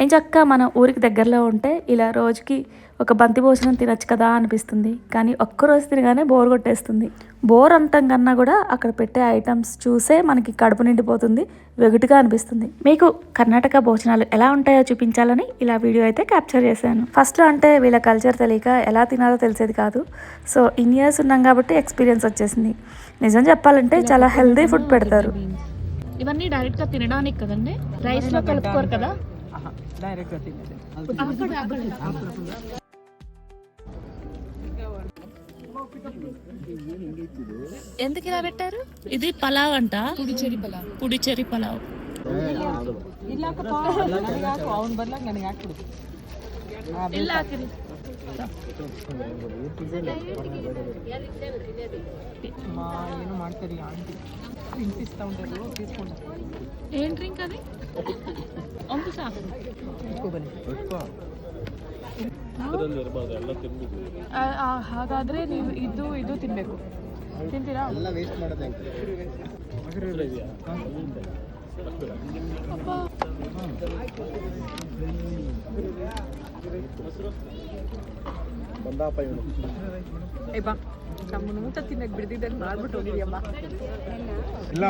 ఎంచక్కా మన ఊరికి దగ్గరలో ఉంటే ఇలా రోజుకి ఒక బంతి భోజనం తినచ్చు కదా అనిపిస్తుంది. కానీ ఒక్కరోజు తినగానే బోర్ కొట్టేస్తుంది. బోర్ అంటాం కన్నా కూడా అక్కడ పెట్టే ఐటమ్స్ చూసే మనకి కడుపు నిండిపోతుంది, వెగుటుగా అనిపిస్తుంది. మీకు కర్ణాటక భోజనాలు ఎలా ఉంటాయో చూపించాలని ఇలా వీడియో అయితే క్యాప్చర్ చేశాను. ఫస్ట్లో అంటే వీళ్ళ కల్చర్ తెలియక ఎలా తినాలో తెలిసేది కాదు. సో ఇన్ ఇయర్స్ ఉన్నాం కాబట్టి ఎక్స్పీరియన్స్ వచ్చేసింది. నిజం చెప్పాలంటే చాలా హెల్దీ ఫుడ్ పెడతారు. ఇవన్నీ డైరెక్ట్గా తినడానికి కదండి, రైస్లో కలుపుకోరు కదా. ఎందుకు ఇలా పెట్టారు? ఇది పలావ్ అంట, పుడిచెరి పలావ్. ಏನ್ ಡ್ರಿಂಕ್ ಅದು? ಒಂದು ಸಾಕು. ಹಾಗಾದ್ರೆ ನೀವು ಇದು ತಿನ್ಬೇಕು. ತಿಂತೀರಾ? ನಮ್ಮನ್ನು ಊಟ ತಿನ್ನಕ್ ಬಿಡ್ದಿದ್ದಲ್ಲಿ ಮಾಡ್ಬಿಟ್ಟು ಹೋಗಿದ್ಯಮ್ಮ. ಇಲ್ಲ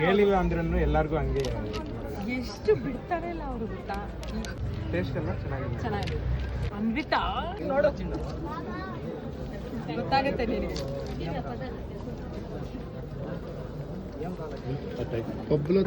ಹೇಳಿಲ್ಲ ಅಂದ್ರೂ ಎಲ್ಲರಿಗೂ ಹಂಗೆ ಎಷ್ಟು ಬಿಡ್ತಾರೆ ಇಲ್ಲ ಅವರು ಗೊತ್ತಾ. ಟೇಸ್ಟ್ ಎಲ್ಲ ಚೆನ್ನಾಗಿದೆ. ಅನ್ವಿತ ನೋಡು ಗೊತ್ತಾಗತ್ತೆ ನಿನಗೆ. ಪಬ್ಲು